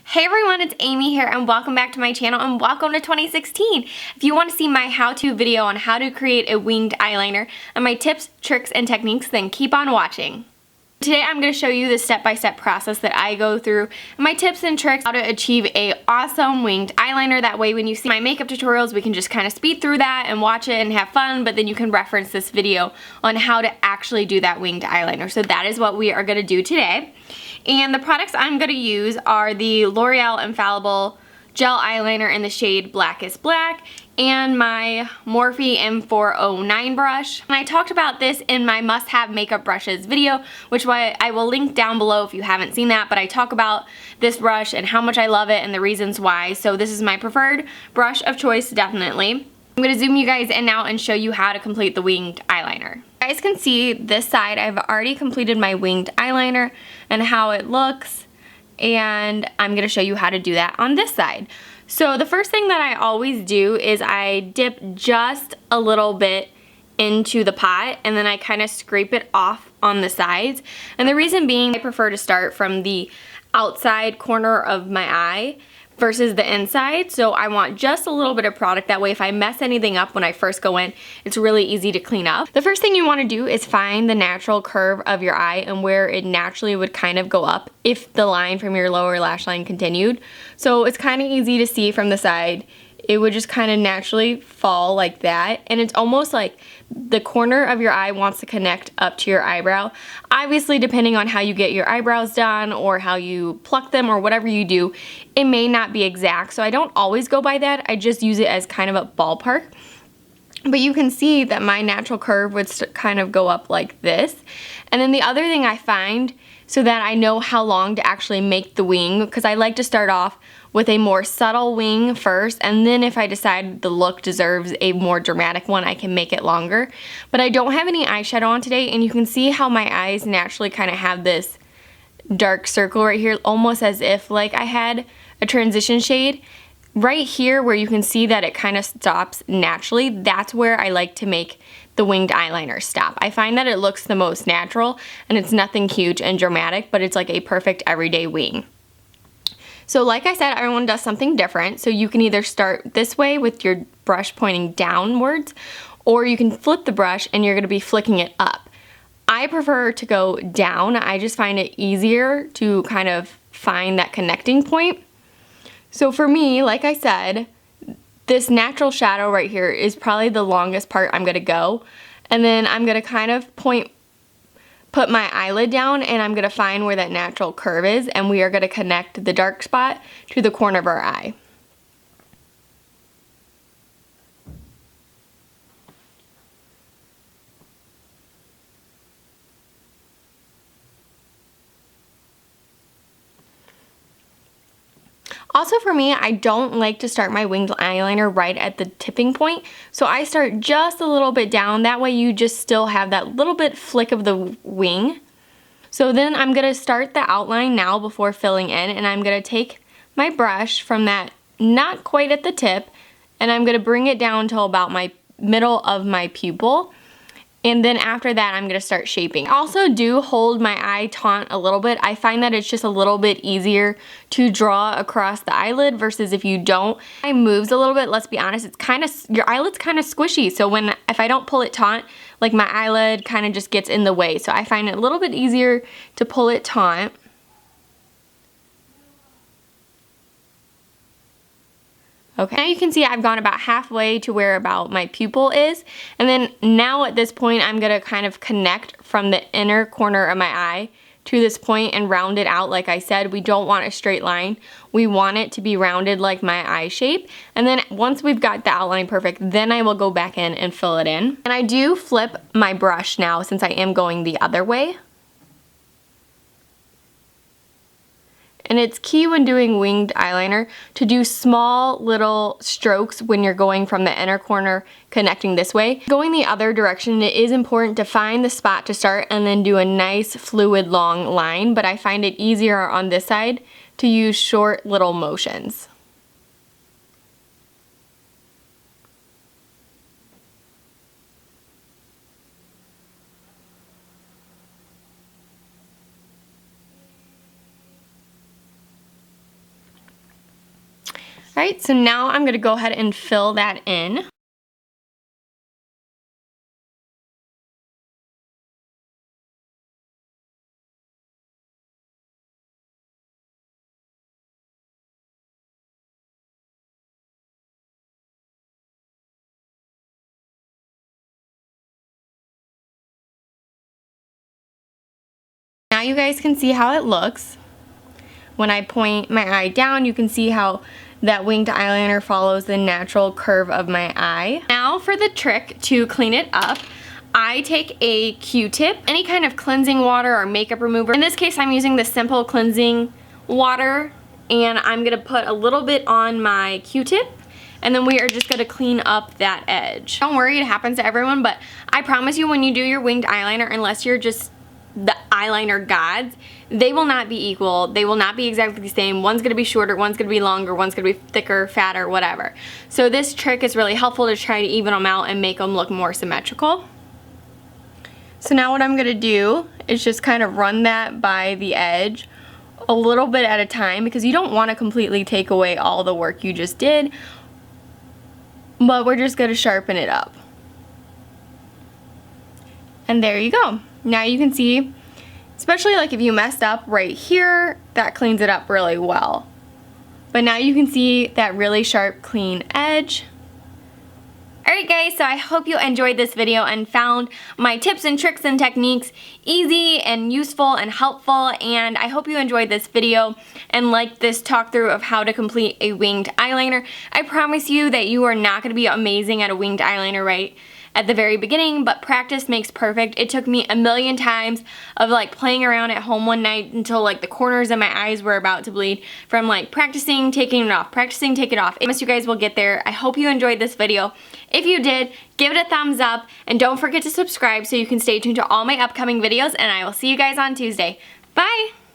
Hey everyone, it's Amy here and welcome back to my channel and welcome to 2016. If you want to see my how-to video on how to create a winged eyeliner and my tips, tricks, and techniques, then keep on watching. Today I'm going to show you the step-by-step process that I go through and my tips and tricks how to achieve a awesome winged eyeliner. That way when you see my makeup tutorials we can just kind of speed through that and watch it and have fun, but then you can reference this video on how to actually do that winged eyeliner. So that is what we are going to do today. And the products I'm going to use are the L'Oreal Infallible Gel Eyeliner in the shade Blackest Black and my Morphe M409 brush. And I talked about this in my must-have makeup brushes video, which I will link down below if you haven't seen that, but I talk about this brush and how much I love it and the reasons why. So this is my preferred brush of choice, definitely. I'm going to zoom you guys in now and show you how to complete the winged eyeliner. You guys can see this side, I've already completed my winged eyeliner and how it looks, and I'm going to show you how to do that on this side. So the first thing that I always do is I dip just a little bit into the pot and then I kind of scrape it off on the sides. And the reason being I prefer to start from the outside corner of my eye versus the inside, so I want just a little bit of product. That way if I mess anything up when I first go in, it's really easy to clean up. The first thing you want to do is find the natural curve of your eye and where it naturally would kind of go up if the line from your lower lash line continued. So it's kind of easy to see from the side. It would just kind of naturally fall like that, and it's almost like the corner of your eye wants to connect up to your eyebrow. Obviously, depending on how you get your eyebrows done or how you pluck them or whatever you do, it may not be exact, so I don't always go by that. I just use it as kind of a ballpark. But you can see that my natural curve would kind of go up like this. And then the other thing I find, so that I know how long to actually make the wing, because I like to start off with a more subtle wing first, and then if I decide the look deserves a more dramatic one, I can make it longer. But I don't have any eyeshadow on today, and you can see how my eyes naturally kind of have this dark circle right here, almost as if like I had a transition shade. Right here where you can see that it kind of stops naturally, that's where I like to make the winged eyeliner stop. I find that it looks the most natural and it's nothing huge and dramatic, but it's like a perfect everyday wing. So like I said, everyone does something different. So you can either start this way with your brush pointing downwards, or you can flip the brush and you're going to be flicking it up. I prefer to go down. I just find it easier to kind of find that connecting point. So for me, like I said, this natural shadow right here is probably the longest part I'm going to go. And then I'm going to kind of put my eyelid down and I'm going to find where that natural curve is, and we are going to connect the dark spot to the corner of our eye. Also for me, I don't like to start my winged eyeliner right at the tipping point, so I start just a little bit down. That way you just still have that little bit flick of the wing. So then I'm going to start the outline now before filling in, and I'm going to take my brush from that not quite at the tip, and I'm going to bring it down till about my middle of my pupil. And then after that, I'm going to start shaping. I also do hold my eye taunt a little bit. I find that it's just a little bit easier to draw across the eyelid versus if you don't. It moves a little bit, let's be honest. It's kind of, your eyelid's kind of squishy. So if I don't pull it taut, like my eyelid kind of just gets in the way. So I find it a little bit easier to pull it taut. Okay, now you can see I've gone about halfway to where about my pupil is, and then now at this point I'm going to kind of connect from the inner corner of my eye to this point and round it out. Like I said, we don't want a straight line. We want it to be rounded like my eye shape, and then once we've got the outline perfect, then I will go back in and fill it in. And I do flip my brush now since I am going the other way. And it's key when doing winged eyeliner to do small little strokes when you're going from the inner corner connecting this way. Going the other direction, it is important to find the spot to start and then do a nice fluid long line, but I find it easier on this side to use short little motions. Alright, so now I'm going to go ahead and fill that in. Now you guys can see how it looks. When I point my eye down, you can see how that winged eyeliner follows the natural curve of my eye. Now for the trick to clean it up, I take a Q-tip, any kind of cleansing water or makeup remover. In this case, I'm using the Simple Cleansing Water, and I'm gonna put a little bit on my Q-tip, and then we are just gonna clean up that edge. Don't worry, it happens to everyone, but I promise you when you do your winged eyeliner, unless you're just the eyeliner gods, they will not be equal. They will not be exactly the same. One's gonna be shorter, one's gonna be longer, one's gonna be thicker, fatter, whatever. So this trick is really helpful to try to even them out and make them look more symmetrical. So now what I'm gonna do is just kind of run that by the edge a little bit at a time, because you don't want to completely take away all the work you just did, but we're just gonna sharpen it up. And there you go. Now you can see, especially like if you messed up right here, that cleans it up really well. But now you can see that really sharp, clean edge. Alright guys, so I hope you enjoyed this video and found my tips and tricks and techniques easy and useful and helpful, and I hope you enjoyed this video and liked this talk through of how to complete a winged eyeliner. I promise you that you are not going to be amazing at a winged eyeliner right at the very beginning, but practice makes perfect. It took me a million times of like playing around at home one night until like the corners of my eyes were about to bleed from like practicing taking it off, practicing taking it off. I promise you guys will get there. I hope you enjoyed this video. If you did, give it a thumbs up and don't forget to subscribe so you can stay tuned to all my upcoming videos, and I will see you guys on Tuesday. Bye!